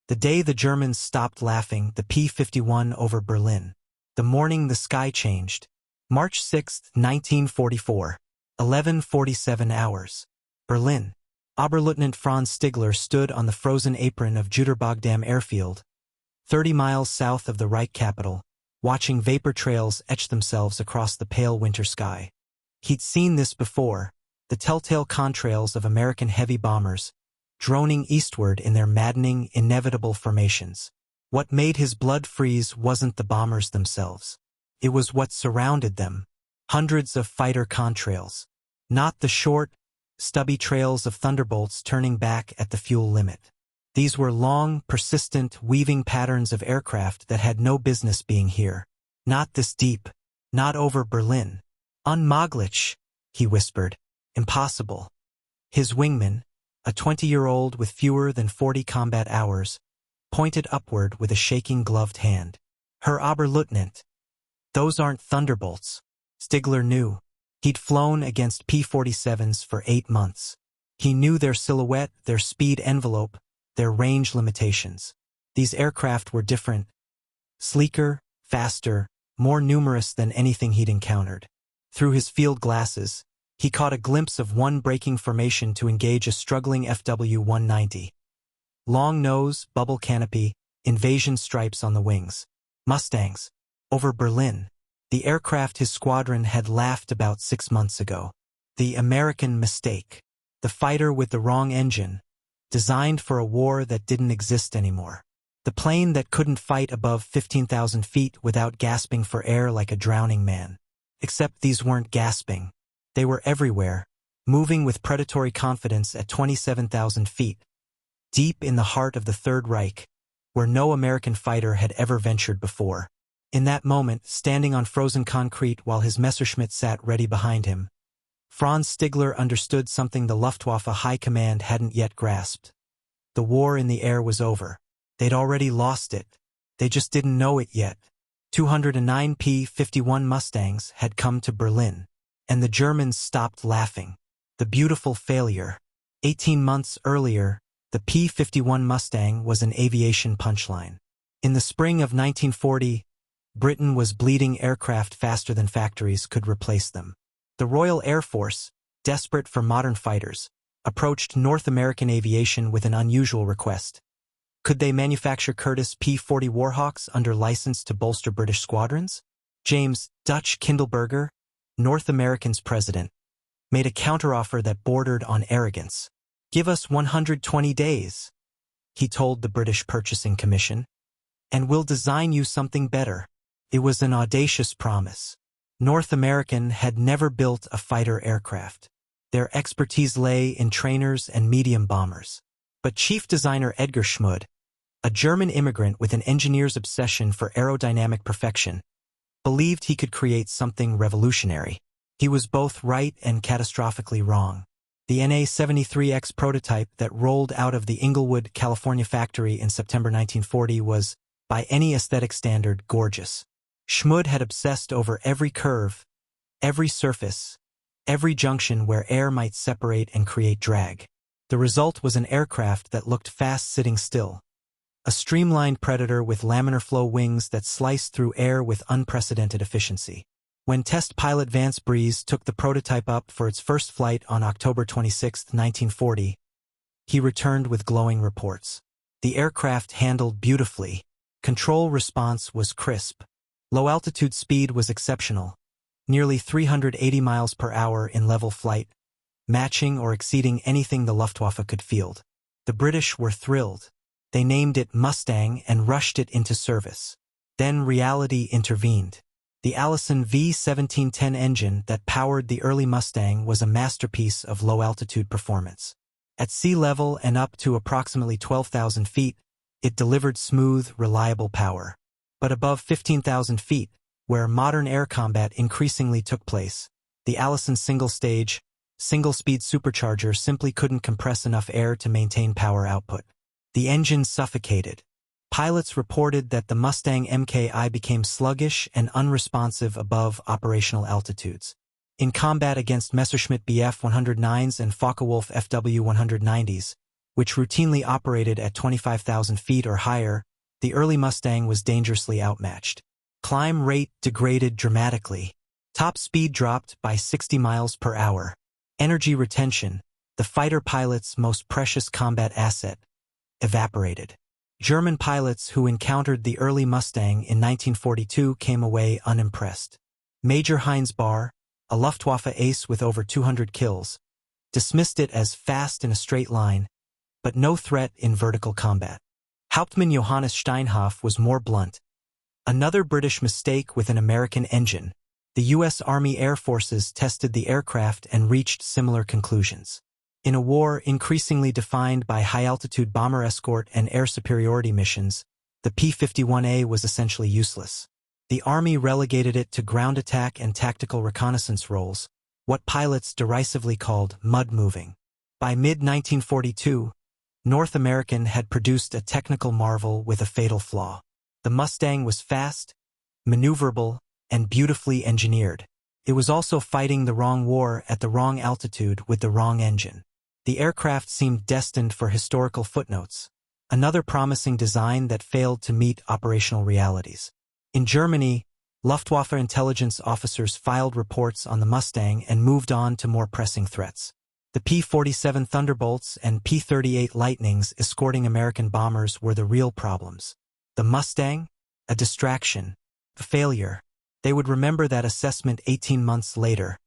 The day the Germans stopped laughing, the P-51 over Berlin. The morning the sky changed. March 6, 1944. 11:47 hours. Berlin. Oberleutnant Franz Stigler stood on the frozen apron of Jüterbogdam airfield, 30 miles south of the Reich capital, watching vapor trails etch themselves across the pale winter sky. He'd seen this before, the telltale contrails of American heavy bombers, droning eastward in their maddening, inevitable formations. What made his blood freeze wasn't the bombers themselves. It was what surrounded them, hundreds of fighter contrails. Not the short, stubby trails of thunderbolts turning back at the fuel limit. These were long, persistent, weaving patterns of aircraft that had no business being here. Not this deep. Not over Berlin. Unmöglich, he whispered. Impossible. His wingman, a 20-year-old with fewer than 40 combat hours, pointed upward with a shaking gloved hand. Herr Oberleutnant. Those aren't thunderbolts. Stigler knew. He'd flown against P-47s for 8 months. He knew their silhouette, their speed envelope, their range limitations. These aircraft were different. Sleeker, faster, more numerous than anything he'd encountered. Through his field glasses, he caught a glimpse of one breaking formation to engage a struggling FW-190. Long nose, bubble canopy, invasion stripes on the wings. Mustangs. Over Berlin. The aircraft his squadron had laughed about 6 months ago. The American mistake. The fighter with the wrong engine. Designed for a war that didn't exist anymore. The plane that couldn't fight above 15,000 feet without gasping for air like a drowning man. Except these weren't gasping. They were everywhere, moving with predatory confidence at 27,000 feet. Deep in the heart of the Third Reich, where no American fighter had ever ventured before. In that moment, standing on frozen concrete while his Messerschmitt sat ready behind him, Franz Stigler understood something the Luftwaffe high command hadn't yet grasped. The war in the air was over. They'd already lost it. They just didn't know it yet. 209 P-51 Mustangs had come to Berlin, and the Germans stopped laughing. The beautiful failure. 18 months earlier, the P-51 Mustang was an aviation punchline. In the spring of 1940, Britain was bleeding aircraft faster than factories could replace them. The Royal Air Force, desperate for modern fighters, approached North American aviation with an unusual request. Could they manufacture Curtiss P-40 Warhawks under license to bolster British squadrons? James Dutch Kindleberger, North American's president, made a counteroffer that bordered on arrogance. "Give us 120 days, he told the British Purchasing Commission, and we'll design you something better. It was an audacious promise. North American had never built a fighter aircraft. Their expertise lay in trainers and medium bombers. But chief designer Edgar Schmid, a German immigrant with an engineer's obsession for aerodynamic perfection, believed he could create something revolutionary. He was both right and catastrophically wrong. The NA-73X prototype that rolled out of the Inglewood, California factory in September 1940 was, by any aesthetic standard, gorgeous. Schmid had obsessed over every curve, every surface, every junction where air might separate and create drag. The result was an aircraft that looked fast sitting still. A streamlined Predator with laminar flow wings that sliced through air with unprecedented efficiency. When test pilot Vance Breeze took the prototype up for its first flight on October 26, 1940, he returned with glowing reports. The aircraft handled beautifully. Control response was crisp. Low-altitude speed was exceptional, nearly 380 miles per hour in level flight, matching or exceeding anything the Luftwaffe could field. The British were thrilled. They named it Mustang and rushed it into service. Then reality intervened. The Allison V1710 engine that powered the early Mustang was a masterpiece of low-altitude performance. At sea level and up to approximately 12,000 feet, it delivered smooth, reliable power. But above 15,000 feet, where modern air combat increasingly took place, the Allison single-stage, single-speed supercharger simply couldn't compress enough air to maintain power output. The engine suffocated. Pilots reported that the Mustang MKI became sluggish and unresponsive above operational altitudes. In combat against Messerschmitt Bf-109s and Focke-Wulf Fw-190s, which routinely operated at 25,000 feet or higher, the early Mustang was dangerously outmatched. Climb rate degraded dramatically. Top speed dropped by 60 miles per hour. Energy retention, the fighter pilot's most precious combat asset, evaporated. German pilots who encountered the early Mustang in 1942 came away unimpressed. Major Heinz Bahr, a Luftwaffe ace with over 200 kills, dismissed it as fast in a straight line, but no threat in vertical combat. Hauptmann Johannes Steinhoff was more blunt. Another British mistake with an American engine. The U.S. Army Air Forces tested the aircraft and reached similar conclusions. In a war increasingly defined by high-altitude bomber escort and air superiority missions, the P-51A was essentially useless. The Army relegated it to ground attack and tactical reconnaissance roles, what pilots derisively called mud-moving. By mid-1942, North American had produced a technical marvel with a fatal flaw. The Mustang was fast, maneuverable, and beautifully engineered. It was also fighting the wrong war at the wrong altitude with the wrong engine. The aircraft seemed destined for historical footnotes, another promising design that failed to meet operational realities. In Germany, Luftwaffe intelligence officers filed reports on the Mustang and moved on to more pressing threats. The P-47 Thunderbolts and P-38 Lightnings escorting American bombers were the real problems. The Mustang? A distraction. A failure. They would remember that assessment 18 months later,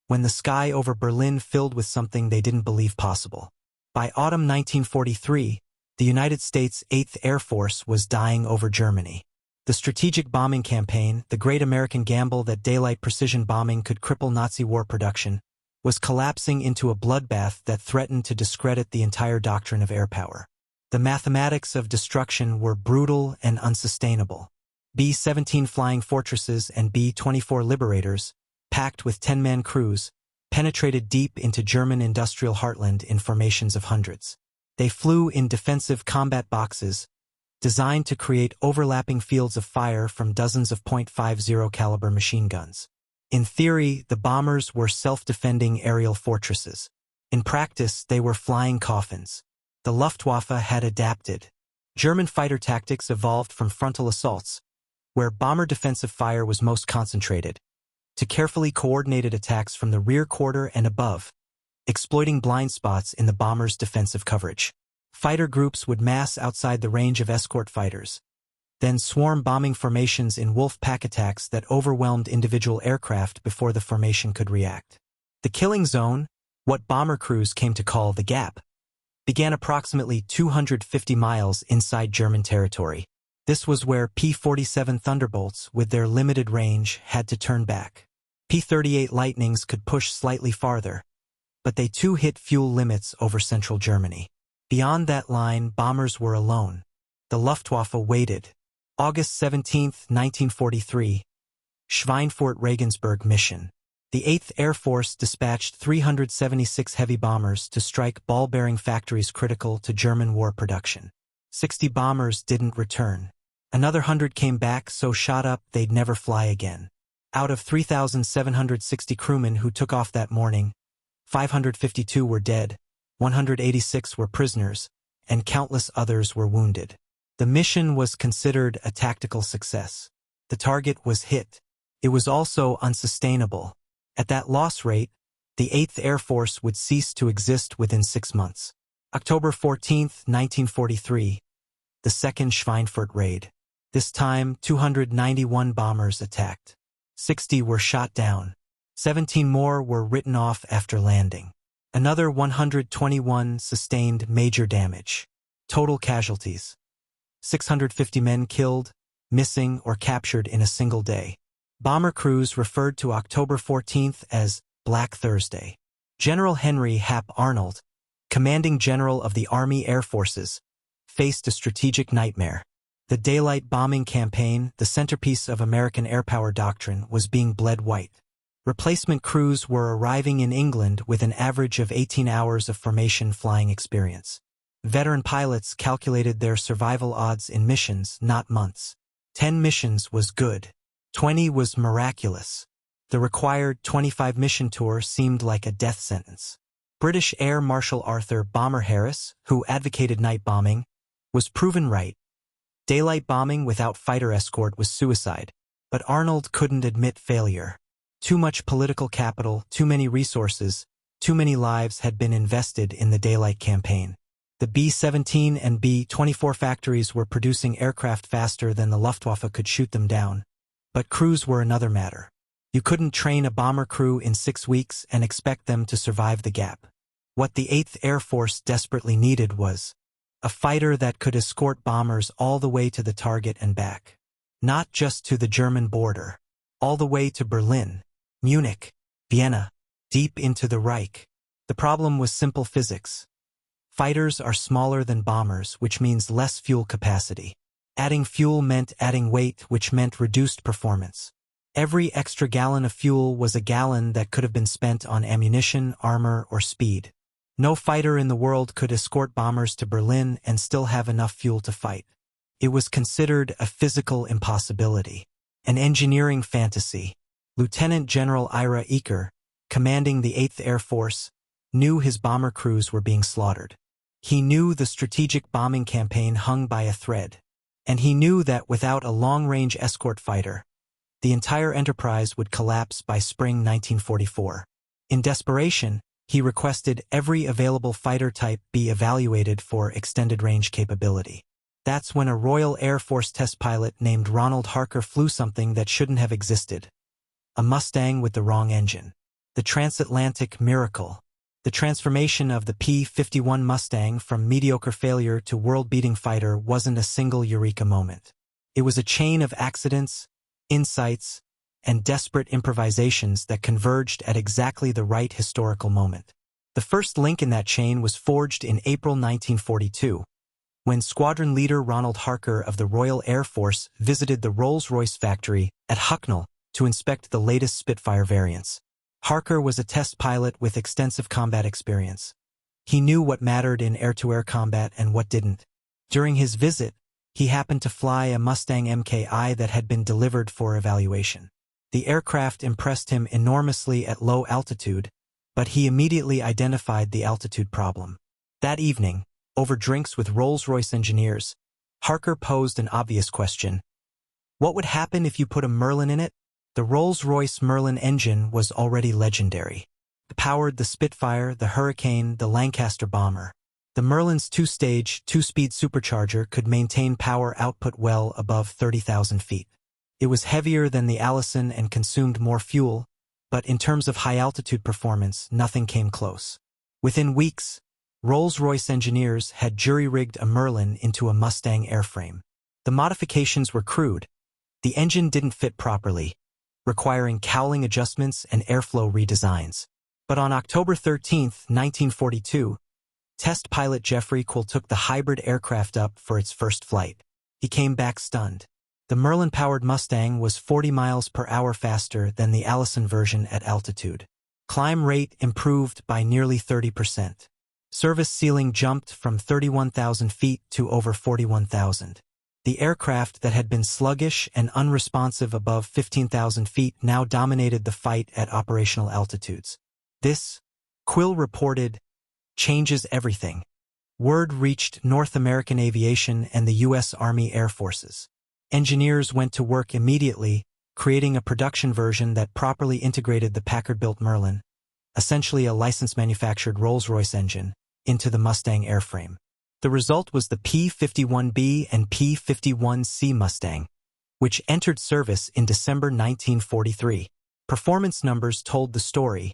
when the sky over Berlin filled with something they didn't believe possible. By autumn 1943, the United States 8th Air Force was dying over Germany. The strategic bombing campaign, the great American gamble that daylight precision bombing could cripple Nazi war production, was collapsing into a bloodbath that threatened to discredit the entire doctrine of air power. The mathematics of destruction were brutal and unsustainable. B-17 Flying Fortresses and B-24 Liberators, packed with 10-man crews, penetrated deep into German industrial heartland in formations of hundreds. They flew in defensive combat boxes, designed to create overlapping fields of fire from dozens of .50 caliber machine guns. In theory, the bombers were self-defending aerial fortresses. In practice, they were flying coffins. The Luftwaffe had adapted. German fighter tactics evolved from frontal assaults, where bomber defensive fire was most concentrated, to carefully coordinated attacks from the rear quarter and above, exploiting blind spots in the bomber's defensive coverage. Fighter groups would mass outside the range of escort fighters, then swarm bombing formations in wolf pack attacks that overwhelmed individual aircraft before the formation could react. The killing zone, what bomber crews came to call the Gap, began approximately 250 miles inside German territory. This was where P-47 Thunderbolts, with their limited range, had to turn back. P-38 Lightnings could push slightly farther, but they too hit fuel limits over central Germany. Beyond that line, bombers were alone. The Luftwaffe waited. August 17, 1943. Schweinfurt-Regensburg mission. The 8th Air Force dispatched 376 heavy bombers to strike ball-bearing factories critical to German war production. 60 bombers didn't return. Another 100 came back so shot up they'd never fly again. Out of 3,760 crewmen who took off that morning, 552 were dead, 186 were prisoners, and countless others were wounded. The mission was considered a tactical success. The target was hit. It was also unsustainable. At that loss rate, the 8th Air Force would cease to exist within 6 months. October 14, 1943. The second Schweinfurt raid. This time, 291 bombers attacked. 60 were shot down. 17 more were written off after landing. Another 121 sustained major damage. Total casualties: 650 men killed, missing, or captured in a single day. Bomber crews referred to October 14th as Black Thursday. General Henry Hap Arnold, commanding general of the Army Air Forces, faced a strategic nightmare. The daylight bombing campaign, the centerpiece of American air power doctrine, was being bled white. Replacement crews were arriving in England with an average of 18 hours of formation flying experience. Veteran pilots calculated their survival odds in missions, not months. 10 missions was good. 20 was miraculous. The required 25 mission tour seemed like a death sentence. British Air Marshal Arthur Bomber Harris, who advocated night bombing, was proven right. Daylight bombing without fighter escort was suicide, but Arnold couldn't admit failure. Too much political capital, too many resources, too many lives had been invested in the daylight campaign. The B-17 and B-24 factories were producing aircraft faster than the Luftwaffe could shoot them down. But crews were another matter. You couldn't train a bomber crew in 6 weeks and expect them to survive the gap. What the 8th Air Force desperately needed was a fighter that could escort bombers all the way to the target and back. Not just to the German border. All the way to Berlin, Munich, Vienna, deep into the Reich. The problem was simple physics. Fighters are smaller than bombers, which means less fuel capacity. Adding fuel meant adding weight, which meant reduced performance. Every extra gallon of fuel was a gallon that could have been spent on ammunition, armor, or speed. No fighter in the world could escort bombers to Berlin and still have enough fuel to fight. It was considered a physical impossibility, an engineering fantasy. Lieutenant General Ira Eaker, commanding the 8th Air Force, knew his bomber crews were being slaughtered. He knew the strategic bombing campaign hung by a thread. And he knew that without a long-range escort fighter, the entire enterprise would collapse by spring 1944. In desperation, he requested every available fighter type be evaluated for extended-range capability. That's when a Royal Air Force test pilot named Ronald Harker flew something that shouldn't have existed. A Mustang with the wrong engine. The transatlantic miracle. The transformation of the P-51 Mustang from mediocre failure to world-beating fighter wasn't a single eureka moment. It was a chain of accidents, insights, and desperate improvisations that converged at exactly the right historical moment. The first link in that chain was forged in April 1942, when squadron leader Ronald Harker of the Royal Air Force visited the Rolls-Royce factory at Hucknall to inspect the latest Spitfire variants. Harker was a test pilot with extensive combat experience. He knew what mattered in air-to-air combat and what didn't. During his visit, he happened to fly a Mustang MKI that had been delivered for evaluation. The aircraft impressed him enormously at low altitude, but he immediately identified the altitude problem. That evening, over drinks with Rolls-Royce engineers, Harker posed an obvious question. What would happen if you put a Merlin in it? The Rolls-Royce Merlin engine was already legendary. It powered the Spitfire, the Hurricane, the Lancaster bomber. The Merlin's 2-stage, 2-speed supercharger could maintain power output well above 30,000 feet. It was heavier than the Allison and consumed more fuel, but in terms of high-altitude performance, nothing came close. Within weeks, Rolls-Royce engineers had jury-rigged a Merlin into a Mustang airframe. The modifications were crude. The engine didn't fit properly, requiring cowling adjustments and airflow redesigns. But on October 13, 1942, test pilot Jeffrey Quill took the hybrid aircraft up for its first flight. He came back stunned. The Merlin-powered Mustang was 40 miles per hour faster than the Allison version at altitude. Climb rate improved by nearly 30%. Service ceiling jumped from 31,000 feet to over 41,000. The aircraft that had been sluggish and unresponsive above 15,000 feet now dominated the fight at operational altitudes. This, Quill reported, changes everything. Word reached North American Aviation and the U.S. Army Air Forces. Engineers went to work immediately, creating a production version that properly integrated the Packard-built Merlin, essentially a license-manufactured Rolls-Royce engine, into the Mustang airframe. The result was the P-51B and P-51C Mustang, which entered service in December 1943. Performance numbers told the story.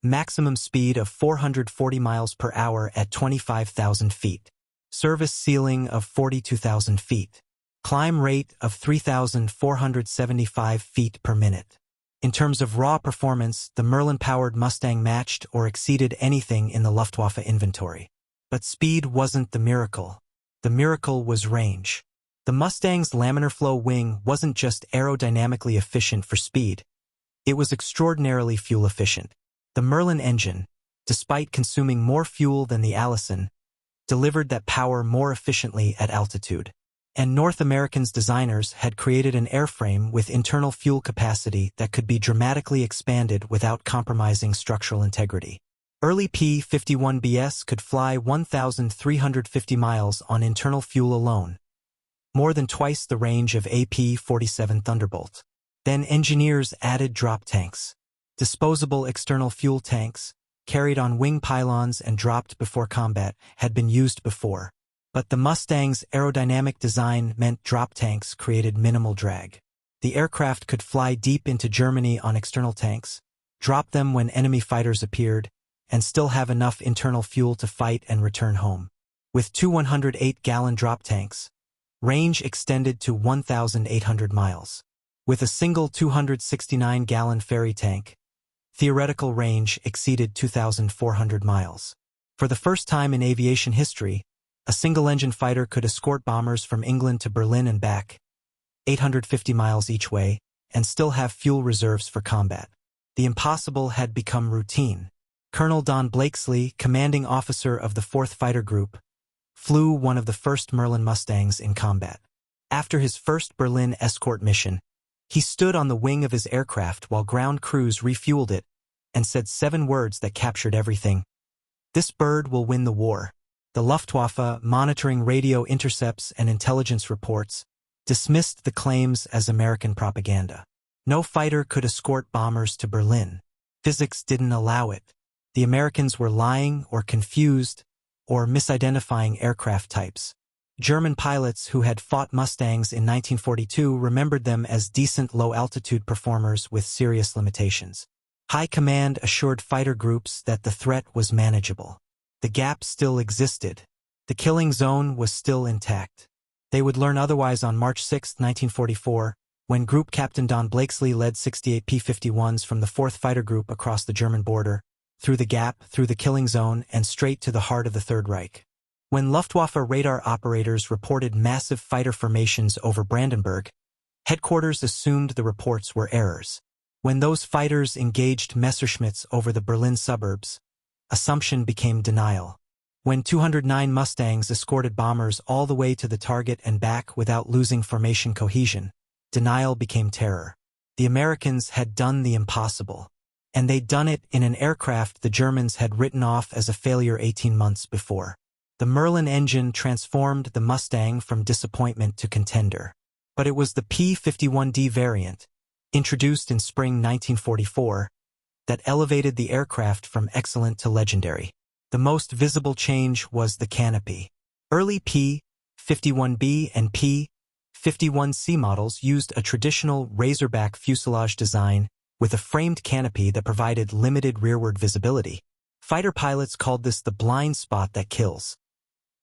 Maximum speed of 440 miles per hour at 25,000 feet. Service ceiling of 42,000 feet. Climb rate of 3,475 feet per minute. In terms of raw performance, the Merlin-powered Mustang matched or exceeded anything in the Luftwaffe inventory. But speed wasn't the miracle. The miracle was range. The Mustang's laminar flow wing wasn't just aerodynamically efficient for speed. It was extraordinarily fuel efficient. The Merlin engine, despite consuming more fuel than the Allison, delivered that power more efficiently at altitude. And North Americans' designers had created an airframe with internal fuel capacity that could be dramatically expanded without compromising structural integrity. Early P-51Bs could fly 1,350 miles on internal fuel alone, more than twice the range of AP-47 Thunderbolt. Then engineers added drop tanks, disposable external fuel tanks, carried on wing pylons and dropped before combat, had been used before. But the Mustang's aerodynamic design meant drop tanks created minimal drag. The aircraft could fly deep into Germany on external tanks, drop them when enemy fighters appeared, and still have enough internal fuel to fight and return home. With two 108-gallon drop tanks, range extended to 1,800 miles. With a single 269-gallon ferry tank, theoretical range exceeded 2,400 miles. For the first time in aviation history, a single-engine fighter could escort bombers from England to Berlin and back, 850 miles each way, and still have fuel reserves for combat. The impossible had become routine. Colonel Don Blakesley, commanding officer of the 4th Fighter Group, flew one of the first Merlin Mustangs in combat. After his first Berlin escort mission, he stood on the wing of his aircraft while ground crews refueled it and said 7 words that captured everything. "This bird will win the war." The Luftwaffe, monitoring radio intercepts and intelligence reports, dismissed the claims as American propaganda. No fighter could escort bombers to Berlin. Physics didn't allow it. The Americans were lying or confused or misidentifying aircraft types. German pilots who had fought Mustangs in 1942 remembered them as decent low-altitude performers with serious limitations. High command assured fighter groups that the threat was manageable. The gap still existed. The killing zone was still intact. They would learn otherwise on March 6, 1944, when Group Captain Don Blakesley led 68 P-51s from the 4th Fighter Group across the German border, through the gap, through the killing zone, and straight to the heart of the Third Reich. When Luftwaffe radar operators reported massive fighter formations over Brandenburg, headquarters assumed the reports were errors. When those fighters engaged Messerschmitts over the Berlin suburbs, assumption became denial. When 209 Mustangs escorted bombers all the way to the target and back without losing formation cohesion, denial became terror. The Americans had done the impossible. And they'd done it in an aircraft the Germans had written off as a failure 18 months before. The Merlin engine transformed the Mustang from disappointment to contender. But it was the P-51D variant, introduced in spring 1944, that elevated the aircraft from excellent to legendary. The most visible change was the canopy. Early P-51B and P-51C models used a traditional razorback fuselage design with a framed canopy that provided limited rearward visibility. Fighter pilots called this the blind spot that kills.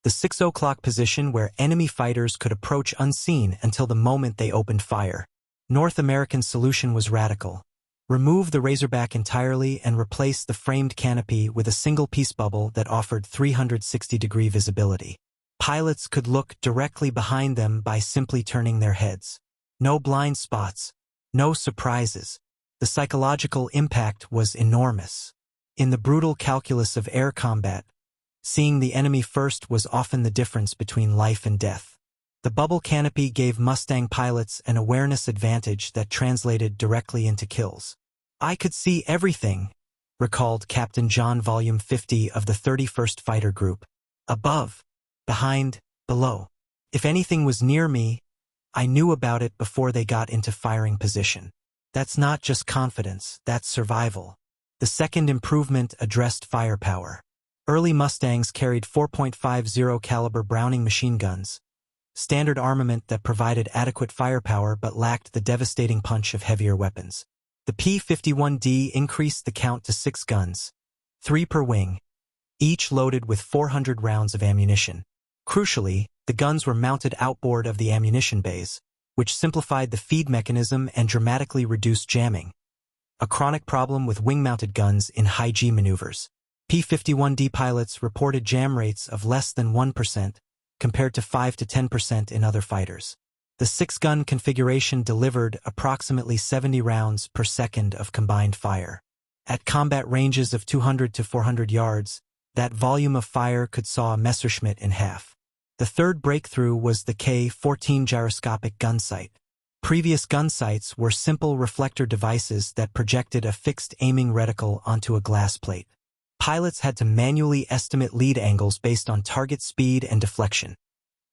The 6 o'clock position where enemy fighters could approach unseen until the moment they opened fire. North American solution was radical. Remove the razorback entirely and replace the framed canopy with a single piece bubble that offered 360-degree visibility. Pilots could look directly behind them by simply turning their heads. No blind spots, no surprises. The psychological impact was enormous. In the brutal calculus of air combat, seeing the enemy first was often the difference between life and death. The bubble canopy gave Mustang pilots an awareness advantage that translated directly into kills. "I could see everything," recalled Captain John Volume 50 of the 31st Fighter Group. "Above, behind, below. If anything was near me, I knew about it before they got into firing position." That's not just confidence, that's survival. The second improvement addressed firepower. Early Mustangs carried 4.50 caliber Browning machine guns, standard armament that provided adequate firepower but lacked the devastating punch of heavier weapons. The P-51D increased the count to 6 guns, 3 per wing, each loaded with 400 rounds of ammunition. Crucially, the guns were mounted outboard of the ammunition bays, which simplified the feed mechanism and dramatically reduced jamming, a chronic problem with wing-mounted guns in high-G maneuvers. P-51D pilots reported jam rates of less than 1%, compared to 5 to 10% in other fighters. The 6-gun configuration delivered approximately 70 rounds per second of combined fire. At combat ranges of 200 to 400 yards, that volume of fire could saw a Messerschmitt in half. The third breakthrough was the K-14 gyroscopic gunsight. Previous gunsights were simple reflector devices that projected a fixed aiming reticle onto a glass plate. Pilots had to manually estimate lead angles based on target speed and deflection,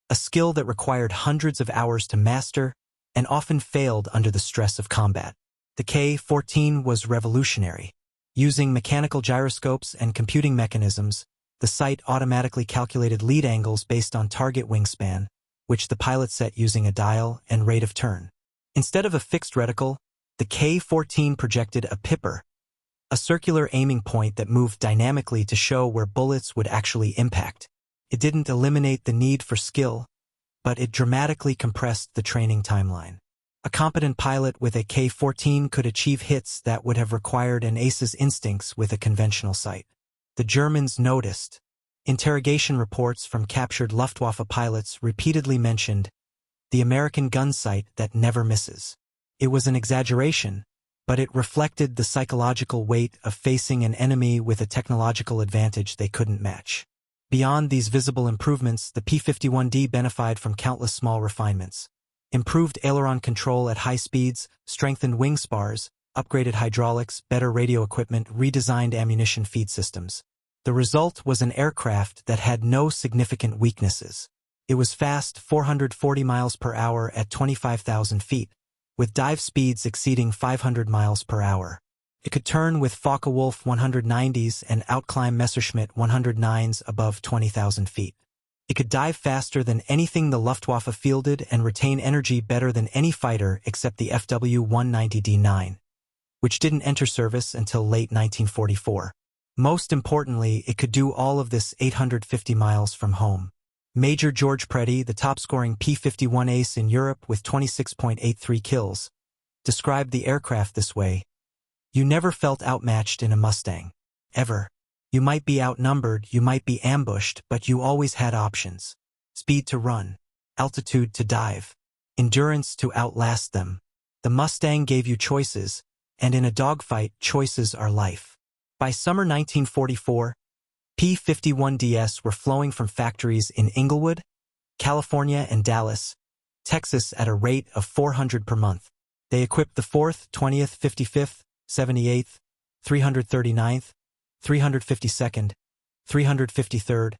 a skill that required hundreds of hours to master and often failed under the stress of combat. The K-14 was revolutionary. Using mechanical gyroscopes and computing mechanisms, the sight automatically calculated lead angles based on target wingspan, which the pilot set using a dial and rate of turn. Instead of a fixed reticle, the K-14 projected a pipper, a circular aiming point that moved dynamically to show where bullets would actually impact. It didn't eliminate the need for skill, but it dramatically compressed the training timeline. A competent pilot with a K-14 could achieve hits that would have required an ace's instincts with a conventional sight. The Germans noticed. Interrogation reports from captured Luftwaffe pilots repeatedly mentioned the American gunsight that never misses. It was an exaggeration, but it reflected the psychological weight of facing an enemy with a technological advantage they couldn't match. Beyond these visible improvements, the P-51D benefited from countless small refinements. Improved aileron control at high speeds, strengthened wing spars, upgraded hydraulics, better radio equipment, redesigned ammunition feed systems. The result was an aircraft that had no significant weaknesses. It was fast, 440 miles per hour at 25,000 feet, with dive speeds exceeding 500 miles per hour. It could turn with Focke-Wulf 190s and outclimb Messerschmitt 109s above 20,000 feet. It could dive faster than anything the Luftwaffe fielded and retain energy better than any fighter except the FW-190D9, which didn't enter service until late 1944. Most importantly, it could do all of this 850 miles from home. Major George Preddy, the top-scoring P-51 ace in Europe with 26.83 kills, described the aircraft this way: "You never felt outmatched in a Mustang. Ever. You might be outnumbered, you might be ambushed, but you always had options. Speed to run, altitude to dive, endurance to outlast them. The Mustang gave you choices, and in a dogfight, choices are life." By summer 1944, P-51DS were flowing from factories in Inglewood, California and Dallas, Texas at a rate of 400 per month. They equipped the 4th, 20th, 55th, 78th, 339th, 352nd, 353rd,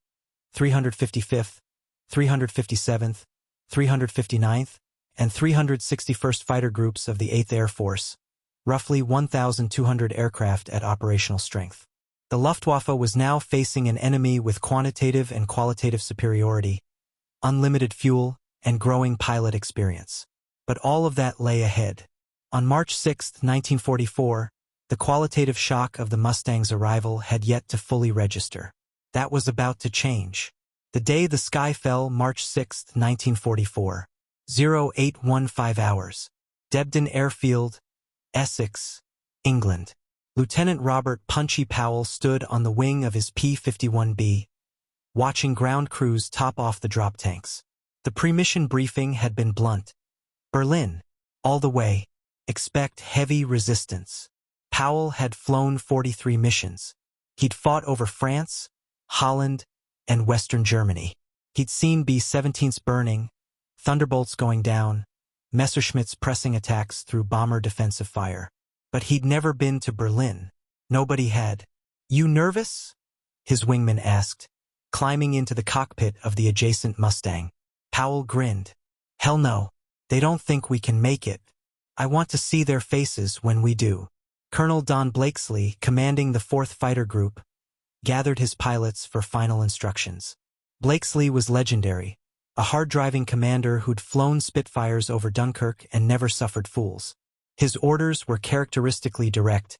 355th, 357th, 359th, and 361st Fighter Groups of the 8th Air Force, roughly 1,200 aircraft at operational strength. The Luftwaffe was now facing an enemy with quantitative and qualitative superiority, unlimited fuel, and growing pilot experience. But all of that lay ahead. On March 6, 1944, the qualitative shock of the Mustang's arrival had yet to fully register. That was about to change. The day the sky fell, March 6, 1944, 0815 hours. Debden Airfield, Essex, England. Lieutenant Robert "Punchy" Powell stood on the wing of his P-51B, watching ground crews top off the drop tanks. The pre-mission briefing had been blunt. Berlin, all the way. Expect heavy resistance. Powell had flown 43 missions. He'd fought over France, Holland, and Western Germany. He'd seen B-17s burning, Thunderbolts going down, Messerschmitts pressing attacks through bomber defensive fire. But he'd never been to Berlin. Nobody had. "You nervous?" his wingman asked, climbing into the cockpit of the adjacent Mustang. Powell grinned. "Hell no. They don't think we can make it. I want to see their faces when we do." Colonel Don Blakesley, commanding the 4th Fighter Group, gathered his pilots for final instructions. Blakesley was legendary, a hard-driving commander who'd flown Spitfires over Dunkirk and never suffered fools. His orders were characteristically direct.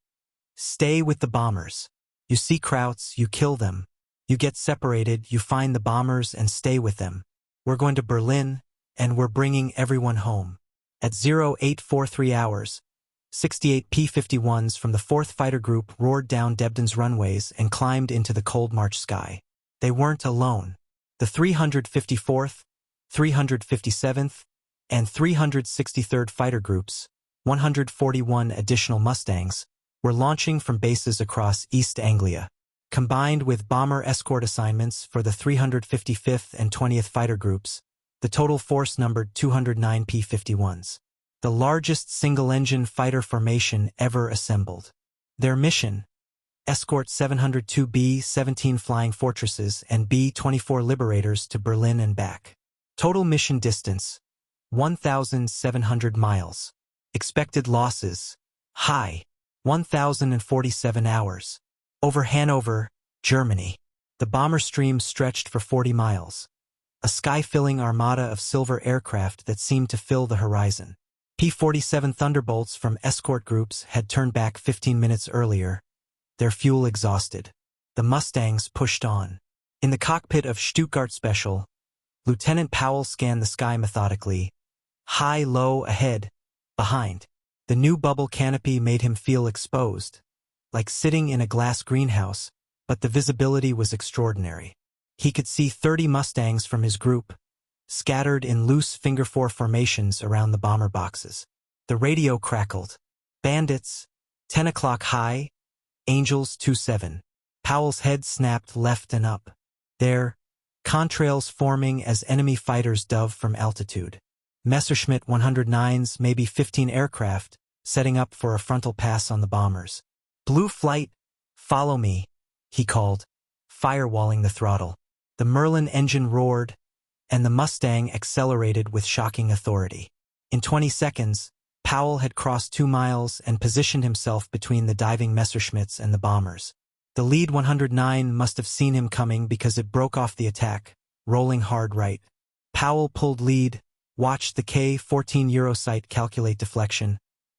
Stay with the bombers. You see Krauts, you kill them. You get separated, you find the bombers and stay with them. We're going to Berlin, and we're bringing everyone home. At 0843 hours, 68 P-51s from the 4th Fighter Group roared down Debden's runways and climbed into the cold March sky. They weren't alone. The 354th, 357th, and 363rd Fighter Groups, 141 additional Mustangs, were launching from bases across East Anglia. Combined with bomber escort assignments for the 355th and 20th Fighter Groups, the total force numbered 209 P-51s, the largest single-engine fighter formation ever assembled. Their mission: escort 702B 17 Flying Fortresses and B-24 Liberators to Berlin and back. Total mission distance, 1,700 miles. Expected losses, high, 1,047 hours. Over Hanover, Germany. The bomber stream stretched for 40 miles. A sky-filling armada of silver aircraft that seemed to fill the horizon. P-47 Thunderbolts from escort groups had turned back 15 minutes earlier, their fuel exhausted. The Mustangs pushed on. In the cockpit of Stuttgart Special, Lieutenant Powell scanned the sky methodically. High, low, ahead, behind. The new bubble canopy made him feel exposed, like sitting in a glass greenhouse, but the visibility was extraordinary. He could see 30 Mustangs from his group, scattered in loose finger-four formations around the bomber boxes. The radio crackled. Bandits, 10 o'clock high, Angels 27. Powell's head snapped left and up. There, contrails forming as enemy fighters dove from altitude. Messerschmitt 109s, maybe 15 aircraft, setting up for a frontal pass on the bombers. Blue flight, follow me, he called, firewalling the throttle. The Merlin engine roared, and the Mustang accelerated with shocking authority. In 20 seconds, Powell had crossed 2 miles and positioned himself between the diving Messerschmitts and the bombers. The lead 109 must have seen him coming because it broke off the attack, rolling hard right. Powell pulled lead, watched the K-14 Eurosight calculate deflection,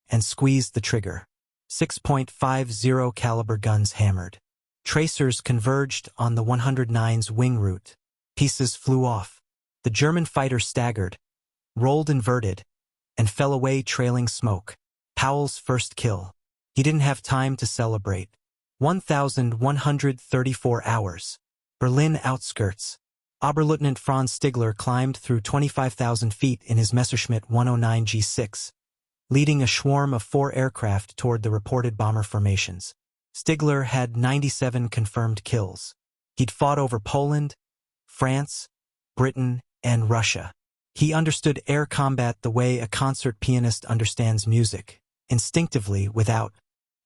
and squeezed the trigger. 6.50 caliber guns hammered. Tracers converged on the 109's wing root. Pieces flew off. The German fighter staggered, rolled inverted, and fell away trailing smoke. Powell's first kill. He didn't have time to celebrate. 1,134 hours. Berlin outskirts. Oberleutnant Franz Stigler climbed through 25,000 feet in his Messerschmitt 109 G6, leading a swarm of 4 aircraft toward the reported bomber formations. Stigler had 97 confirmed kills. He'd fought over Poland, France, Britain, and Russia. He understood air combat the way a concert pianist understands music, instinctively, without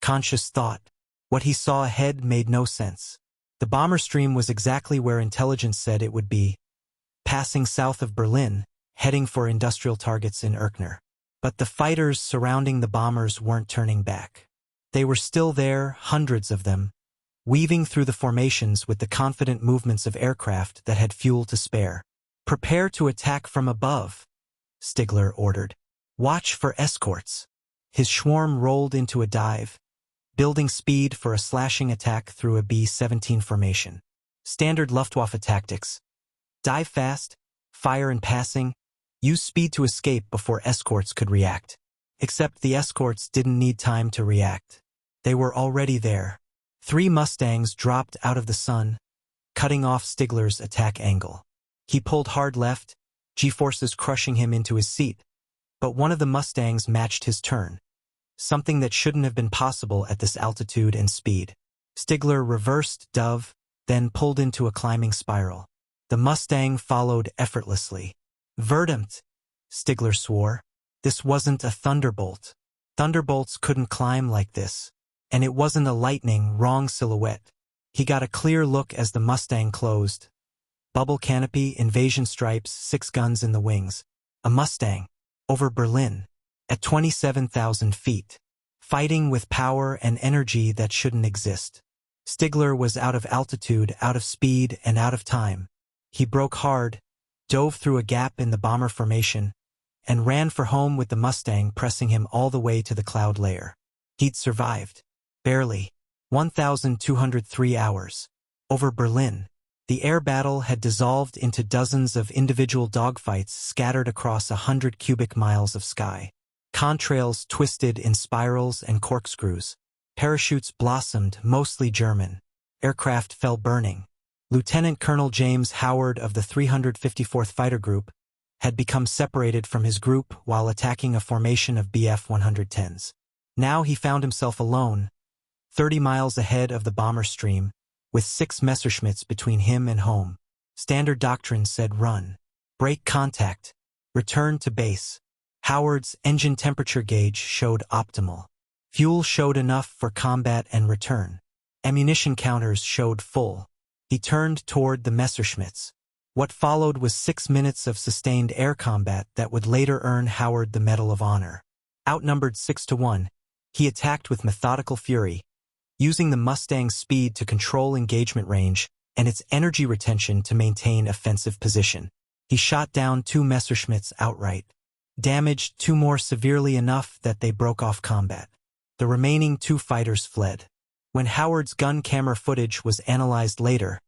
conscious thought. What he saw ahead made no sense. The bomber stream was exactly where intelligence said it would be, passing south of Berlin, heading for industrial targets in Erkner. But the fighters surrounding the bombers weren't turning back. They were still there, hundreds of them, weaving through the formations with the confident movements of aircraft that had fuel to spare. "Prepare to attack from above," Stigler ordered. "Watch for escorts." His swarm rolled into a dive, building speed for a slashing attack through a B-17 formation. Standard Luftwaffe tactics. Dive fast, fire in passing, use speed to escape before escorts could react. Except the escorts didn't need time to react. They were already there. 3 Mustangs dropped out of the sun, cutting off Stigler's attack angle. He pulled hard left, G-forces crushing him into his seat, but one of the Mustangs matched his turn, something that shouldn't have been possible at this altitude and speed. Stigler reversed dove, then pulled into a climbing spiral. The Mustang followed effortlessly. "Verdammt," Stigler swore. This wasn't a Thunderbolt. Thunderbolts couldn't climb like this. And it wasn't a lightning, wrong silhouette. He got a clear look as the Mustang closed. Bubble canopy, invasion stripes, 6 guns in the wings. A Mustang. Over Berlin. At 27,000 feet. Fighting with power and energy that shouldn't exist. Stigler was out of altitude, out of speed, and out of time. He broke hard, dove through a gap in the bomber formation, and ran for home with the Mustang pressing him all the way to the cloud layer. He'd survived. Barely. 1,203 hours. Over Berlin. The air battle had dissolved into dozens of individual dogfights scattered across 100 cubic miles of sky. Contrails twisted in spirals and corkscrews. Parachutes blossomed, mostly German. Aircraft fell burning. Lieutenant Colonel James Howard of the 354th Fighter Group had become separated from his group while attacking a formation of Bf-110s. Now he found himself alone, 30 miles ahead of the bomber stream, with 6 Messerschmitts between him and home. Standard doctrine said run. Break contact. Return to base. Howard's engine temperature gauge showed optimal. Fuel showed enough for combat and return. Ammunition counters showed full. He turned toward the Messerschmitts. What followed was 6 minutes of sustained air combat that would later earn Howard the Medal of Honor. Outnumbered 6-1, he attacked with methodical fury, using the Mustang's speed to control engagement range and its energy retention to maintain offensive position. He shot down 2 Messerschmitts outright, damaged 2 more severely enough that they broke off combat. The remaining 2 fighters fled. When Howard's gun camera footage was analyzed later,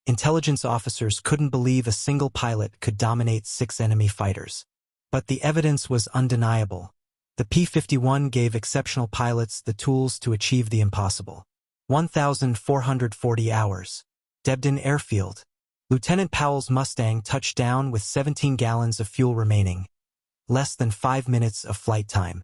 intelligence officers couldn't believe a single pilot could dominate 6 enemy fighters. But the evidence was undeniable. The P-51 gave exceptional pilots the tools to achieve the impossible. 1,440 hours. Debden Airfield. Lieutenant Powell's Mustang touched down with 17 gallons of fuel remaining. Less than 5 minutes of flight time.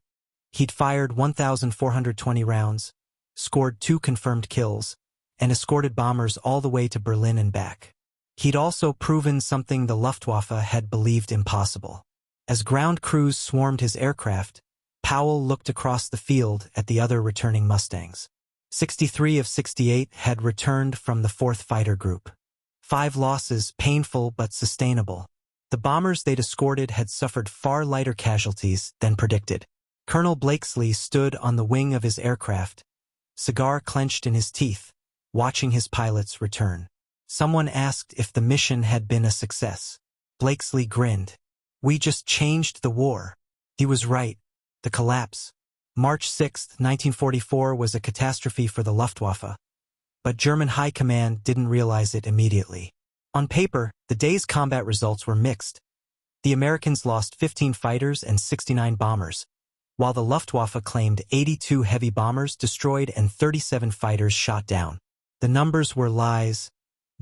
He'd fired 1,420 rounds, scored 2 confirmed kills, and escorted bombers all the way to Berlin and back. He'd also proven something the Luftwaffe had believed impossible. As ground crews swarmed his aircraft, Powell looked across the field at the other returning Mustangs. 63 of 68 had returned from the 4th Fighter Group. 5 losses, painful but sustainable. The bombers they'd escorted had suffered far lighter casualties than predicted. Colonel Blakesley stood on the wing of his aircraft, cigar clenched in his teeth, watching his pilots return. Someone asked if the mission had been a success. Blakesley grinned. "We just changed the war." He was right. The collapse. March 6, 1944 was a catastrophe for the Luftwaffe, but German high command didn't realize it immediately. On paper, the day's combat results were mixed. The Americans lost 15 fighters and 69 bombers, while the Luftwaffe claimed 82 heavy bombers destroyed and 37 fighters shot down. The numbers were lies,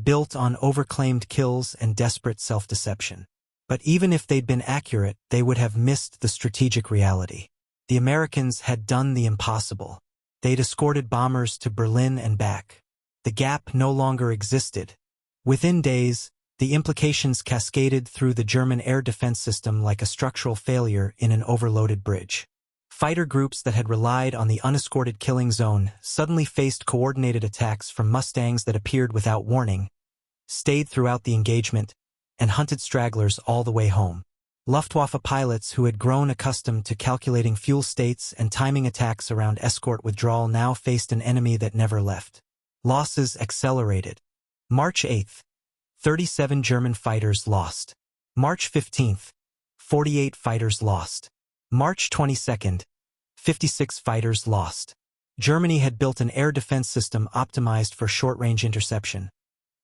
built on overclaimed kills and desperate self-deception. But even if they'd been accurate, they would have missed the strategic reality. The Americans had done the impossible. They'd escorted bombers to Berlin and back. The gap no longer existed. Within days, the implications cascaded through the German air defense system like a structural failure in an overloaded bridge. Fighter groups that had relied on the unescorted killing zone suddenly faced coordinated attacks from Mustangs that appeared without warning, stayed throughout the engagement, and hunted stragglers all the way home. Luftwaffe pilots who had grown accustomed to calculating fuel states and timing attacks around escort withdrawal now faced an enemy that never left. Losses accelerated. March 8, 37 German fighters lost. March 15, 48 fighters lost. March 22, 56 fighters lost. Germany had built an air defense system optimized for short-range interception.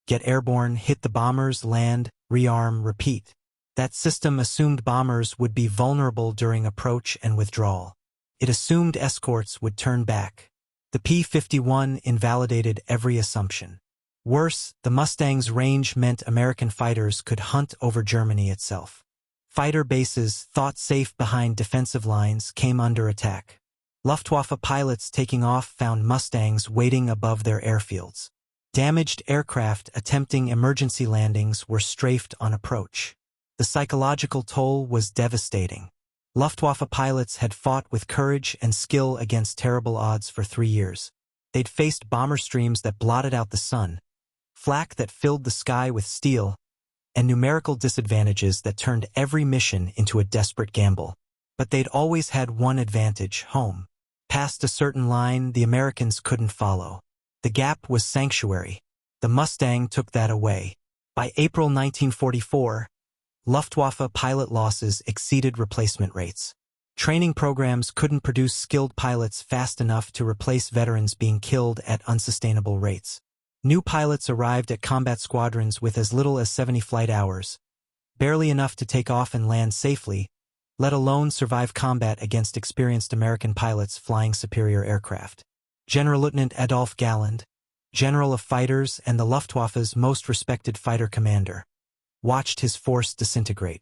Get airborne, hit the bombers, land, rearm, repeat. That system assumed bombers would be vulnerable during approach and withdrawal. It assumed escorts would turn back. The P-51 invalidated every assumption. Worse, the Mustang's range meant American fighters could hunt over Germany itself. Fighter bases, thought safe behind defensive lines, came under attack. Luftwaffe pilots taking off found Mustangs waiting above their airfields. Damaged aircraft attempting emergency landings were strafed on approach. The psychological toll was devastating. Luftwaffe pilots had fought with courage and skill against terrible odds for 3 years. They'd faced bomber streams that blotted out the sun, flak that filled the sky with steel, and numerical disadvantages that turned every mission into a desperate gamble. But they'd always had one advantage: home. Past a certain line, the Americans couldn't follow. The gap was sanctuary. The Mustang took that away. By April 1944, Luftwaffe pilot losses exceeded replacement rates. Training programs couldn't produce skilled pilots fast enough to replace veterans being killed at unsustainable rates. New pilots arrived at combat squadrons with as little as 70 flight hours, barely enough to take off and land safely, let alone survive combat against experienced American pilots flying superior aircraft. General Lieutenant Adolf Galland, General of Fighters and the Luftwaffe's most respected fighter commander, watched his force disintegrate.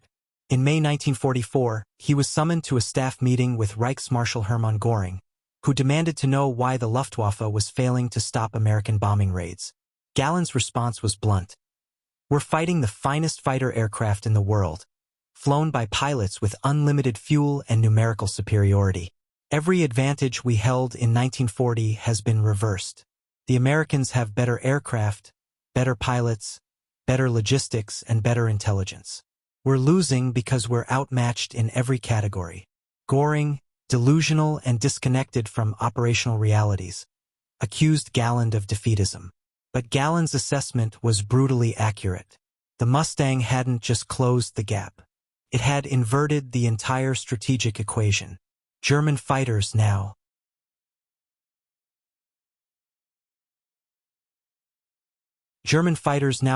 In May 1944, he was summoned to a staff meeting with Reichsmarschall Hermann Göring, who demanded to know why the Luftwaffe was failing to stop American bombing raids. Galland's response was blunt. "We're fighting the finest fighter aircraft in the world, flown by pilots with unlimited fuel and numerical superiority. Every advantage we held in 1940 has been reversed. The Americans have better aircraft, better pilots, better logistics, and better intelligence. We're losing because we're outmatched in every category. Goring, delusional, and disconnected from operational realities, accused Galland of defeatism. But Galland's assessment was brutally accurate. The Mustang hadn't just closed the gap. It had inverted the entire strategic equation. German fighters now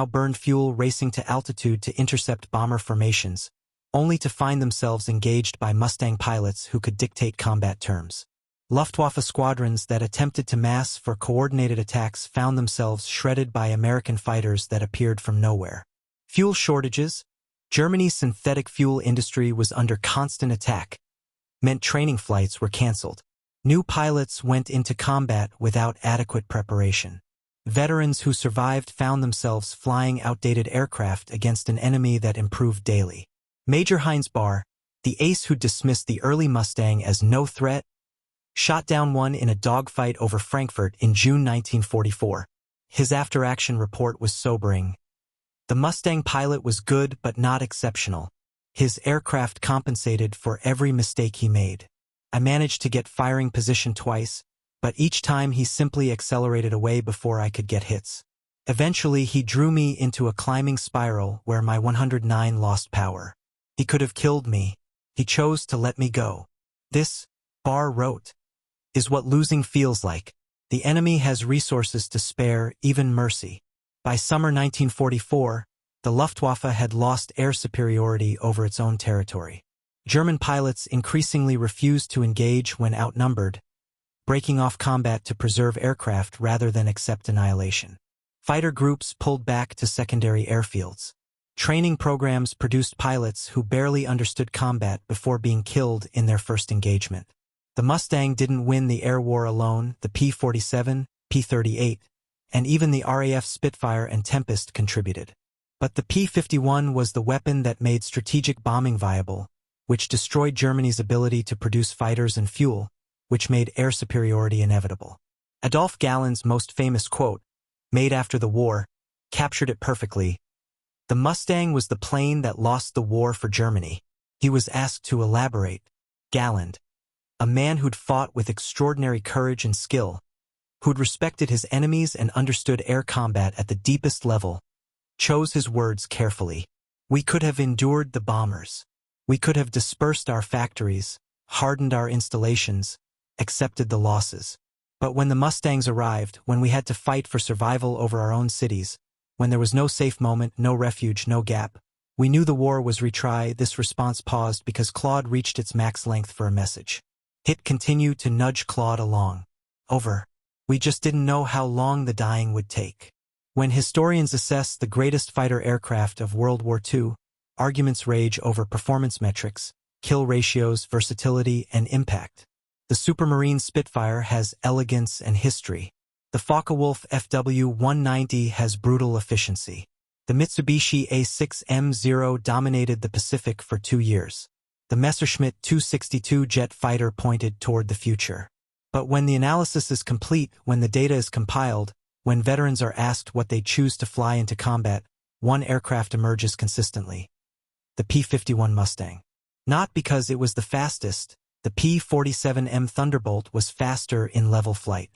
burned fuel racing to altitude to intercept bomber formations, only to find themselves engaged by Mustang pilots who could dictate combat terms. Luftwaffe squadrons that attempted to mass for coordinated attacks found themselves shredded by American fighters that appeared from nowhere. Fuel shortages, Germany's synthetic fuel industry was under constant attack, meant training flights were cancelled. New pilots went into combat without adequate preparation. Veterans who survived found themselves flying outdated aircraft against an enemy that improved daily. Major Heinz Bahr, the ace who dismissed the early Mustang as no threat, shot down one in a dogfight over Frankfurt in June 1944. His after-action report was sobering. The Mustang pilot was good but not exceptional. His aircraft compensated for every mistake he made. I managed to get firing position twice, but each time he simply accelerated away before I could get hits. Eventually he drew me into a climbing spiral where my 109 lost power. He could have killed me. He chose to let me go. This, Bahr wrote, is what losing feels like. The enemy has resources to spare, even mercy. By summer 1944, the Luftwaffe had lost air superiority over its own territory. German pilots increasingly refused to engage when outnumbered, breaking off combat to preserve aircraft rather than accept annihilation. Fighter groups pulled back to secondary airfields. Training programs produced pilots who barely understood combat before being killed in their first engagement. The Mustang didn't win the air war alone. The P-47, P-38, and even the RAF Spitfire and Tempest contributed. But the P-51 was the weapon that made strategic bombing viable, which destroyed Germany's ability to produce fighters and fuel, which made air superiority inevitable. Adolf Galland's most famous quote, made after the war, captured it perfectly. The Mustang was the plane that lost the war for Germany. He was asked to elaborate. Galland, a man who'd fought with extraordinary courage and skill, who'd respected his enemies and understood air combat at the deepest level, chose his words carefully. We could have endured the bombers. We could have dispersed our factories, hardened our installations, accepted the losses. But when the Mustangs arrived, when we had to fight for survival over our own cities, when there was no safe moment, no refuge, no gap, we knew the war was retry. This response paused because Claude reached its max length for a message. Hit continued to nudge Claude along. Over. We just didn't know how long the dying would take. When historians assess the greatest fighter aircraft of World War II, arguments rage over performance metrics, kill ratios, versatility, and impact. The Supermarine Spitfire has elegance and history. The Focke-Wulf FW-190 has brutal efficiency. The Mitsubishi A6M0 dominated the Pacific for 2 years. The Messerschmitt 262 jet fighter pointed toward the future. But when the analysis is complete, when the data is compiled, when veterans are asked what they choose to fly into combat, one aircraft emerges consistently. The P-51 Mustang. Not because it was the fastest, the P-47M Thunderbolt was faster in level flight.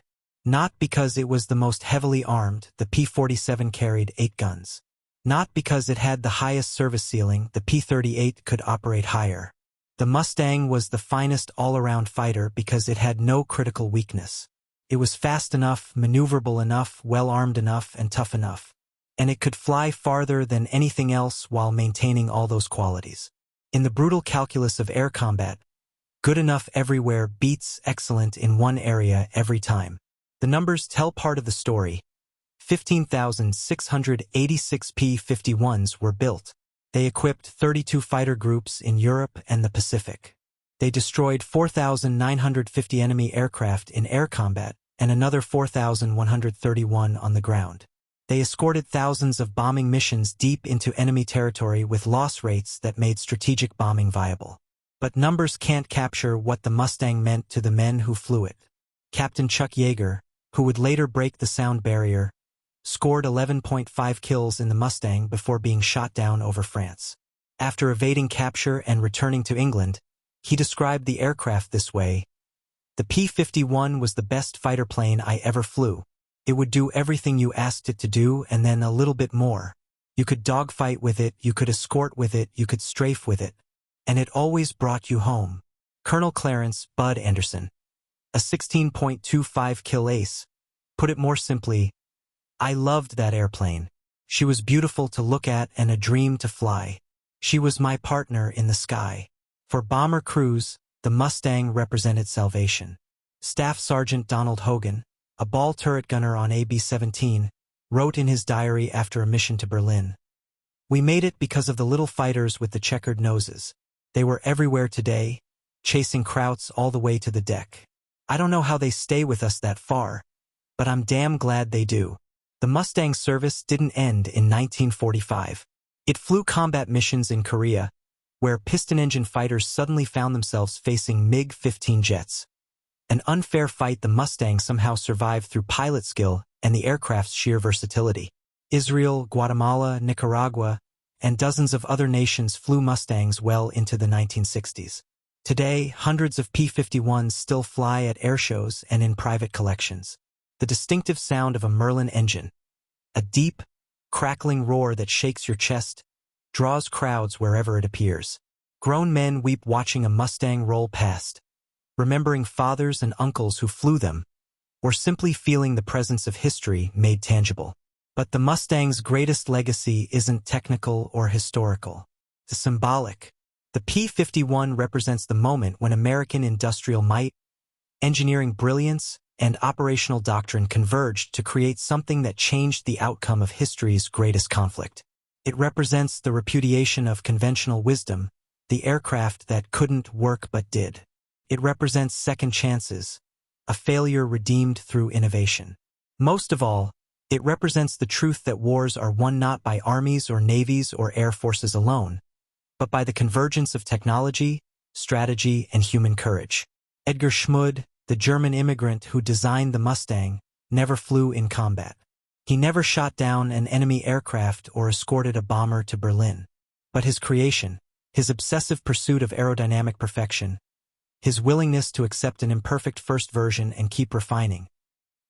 Not because it was the most heavily armed, the P-47 carried 8 guns. Not because it had the highest service ceiling, the P-38 could operate higher. The Mustang was the finest all-around fighter because it had no critical weakness. It was fast enough, maneuverable enough, well-armed enough, and tough enough. And it could fly farther than anything else while maintaining all those qualities. In the brutal calculus of air combat, good enough everywhere beats excellent in one area every time. The numbers tell part of the story. 15,686 P-51s were built. They equipped 32 fighter groups in Europe and the Pacific. They destroyed 4,950 enemy aircraft in air combat and another 4,131 on the ground. They escorted thousands of bombing missions deep into enemy territory with loss rates that made strategic bombing viable. But numbers can't capture what the Mustang meant to the men who flew it. Captain Chuck Yeager, who would later break the sound barrier, scored 11.5 kills in the Mustang before being shot down over France. After evading capture and returning to England, he described the aircraft this way: "The P-51 was the best fighter plane I ever flew. It would do everything you asked it to do and then a little bit more. You could dogfight with it, you could escort with it, you could strafe with it. And it always brought you home." Colonel Clarence "Bud" Anderson, a 16.25 kill ace, put it more simply: "I loved that airplane. She was beautiful to look at and a dream to fly. She was my partner in the sky." For bomber crews, the Mustang represented salvation. Staff Sergeant Donald Hogan, a ball turret gunner on AB-17, wrote in his diary after a mission to Berlin, "We made it because of the little fighters with the checkered noses. They were everywhere today, chasing Krauts all the way to the deck. I don't know how they stay with us that far, but I'm damn glad they do." The Mustang service didn't end in 1945. It flew combat missions in Korea, where piston-engine fighters suddenly found themselves facing MiG-15 jets. An unfair fight the Mustang somehow survived through pilot skill and the aircraft's sheer versatility. Israel, Guatemala, Nicaragua, and dozens of other nations flew Mustangs well into the 1960s. Today, hundreds of P-51s still fly at airshows and in private collections. The distinctive sound of a Merlin engine, a deep, crackling roar that shakes your chest, draws crowds wherever it appears. Grown men weep watching a Mustang roll past, remembering fathers and uncles who flew them, or simply feeling the presence of history made tangible. But the Mustang's greatest legacy isn't technical or historical. It's symbolic. The P-51 represents the moment when American industrial might, engineering brilliance, and operational doctrine converged to create something that changed the outcome of history's greatest conflict. It represents the repudiation of conventional wisdom, the aircraft that couldn't work but did. It represents second chances, a failure redeemed through innovation. Most of all, it represents the truth that wars are won not by armies or navies or air forces alone, but by the convergence of technology, strategy, and human courage. Edgar Schmud, the German immigrant who designed the Mustang, never flew in combat. He never shot down an enemy aircraft or escorted a bomber to Berlin. But his creation, his obsessive pursuit of aerodynamic perfection, his willingness to accept an imperfect first version and keep refining,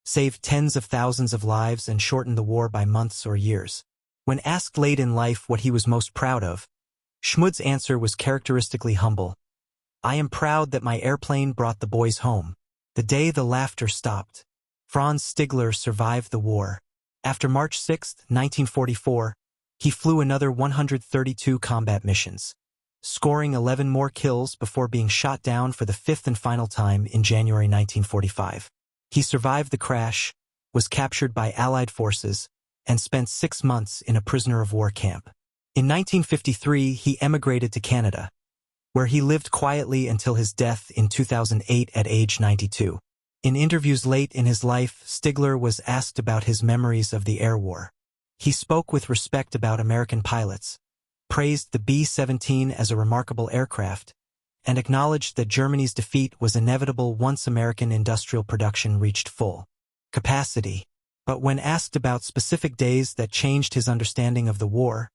saved tens of thousands of lives and shortened the war by months or years. When asked late in life what he was most proud of, Schmud's answer was characteristically humble: "I am proud that my airplane brought the boys home, the day the laughter stopped." Franz Stigler survived the war. After March 6, 1944, he flew another 132 combat missions, scoring 11 more kills before being shot down for the fifth and final time in January 1945. He survived the crash, was captured by Allied forces, and spent 6 months in a prisoner-of-war camp. In 1953, he emigrated to Canada, where he lived quietly until his death in 2008 at age 92. In interviews late in his life, Stigler was asked about his memories of the air war. He spoke with respect about American pilots, praised the B-17 as a remarkable aircraft, and acknowledged that Germany's defeat was inevitable once American industrial production reached full capacity. But when asked about specific days that changed his understanding of the war,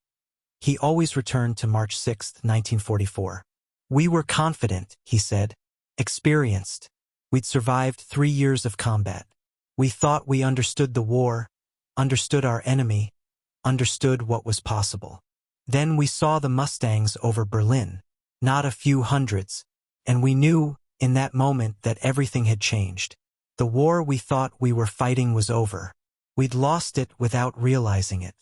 he always returned to March 6, 1944. "We were confident," he said, "experienced. We'd survived 3 years of combat. We thought we understood the war, understood our enemy, understood what was possible. Then we saw the Mustangs over Berlin, not a few hundreds, and we knew, in that moment, that everything had changed. The war we thought we were fighting was over. We'd lost it without realizing it.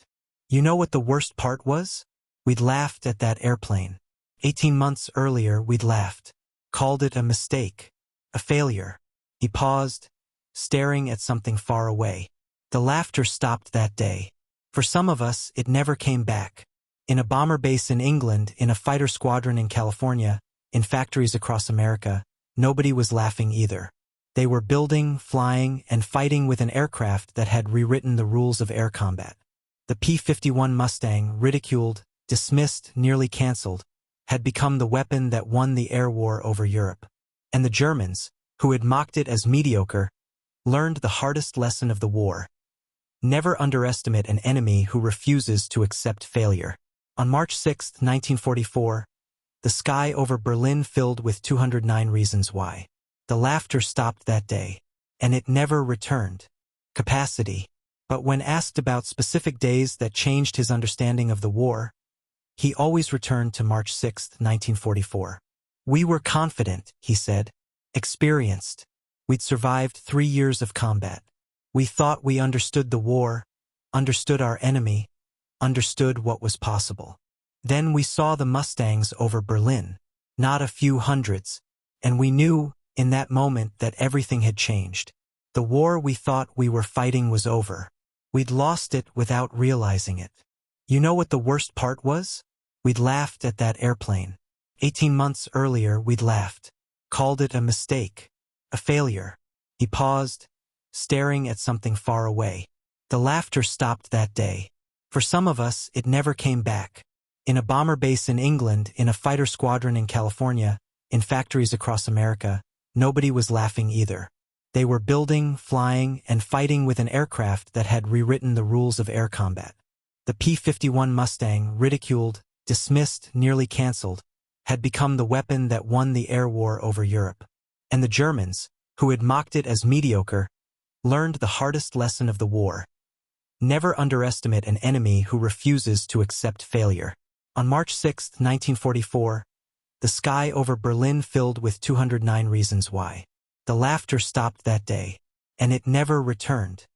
You know what the worst part was? We'd laughed at that airplane. 18 months earlier we'd laughed, called it a mistake, a failure." He paused, staring at something far away. The laughter stopped that day. For some of us, it never came back. In a bomber base in England, in a fighter squadron in California, in factories across America, nobody was laughing either. They were building, flying, and fighting with an aircraft that had rewritten the rules of air combat. The P-51 Mustang, ridiculed, dismissed, nearly cancelled, had become the weapon that won the air war over Europe. And the Germans, who had mocked it as mediocre, learned the hardest lesson of the war. Never underestimate an enemy who refuses to accept failure. On March 6, 1944, the sky over Berlin filled with 209 reasons why. The laughter stopped that day, and it never returned. Capacity. But when asked about specific days that changed his understanding of the war, he always returned to March 6, 1944. We were confident, he said, experienced. We'd survived 3 years of combat. We thought we understood the war, understood our enemy, understood what was possible. Then we saw the Mustangs over Berlin, not a few hundreds, and we knew, in that moment, that everything had changed. The war we thought we were fighting was over. We'd lost it without realizing it. You know what the worst part was? We'd laughed at that airplane. 18 months earlier, we'd laughed, called it a mistake, a failure. He paused, staring at something far away. The laughter stopped that day. For some of us, it never came back. In a bomber base in England, in a fighter squadron in California, in factories across America, nobody was laughing either. They were building, flying, and fighting with an aircraft that had rewritten the rules of air combat. The P-51 Mustang, ridiculed, dismissed, nearly cancelled, had become the weapon that won the air war over Europe. And the Germans, who had mocked it as mediocre, learned the hardest lesson of the war. Never underestimate an enemy who refuses to accept failure. On March 6, 1944, the sky over Berlin filled with 209 reasons why. The laughter stopped that day, and it never returned.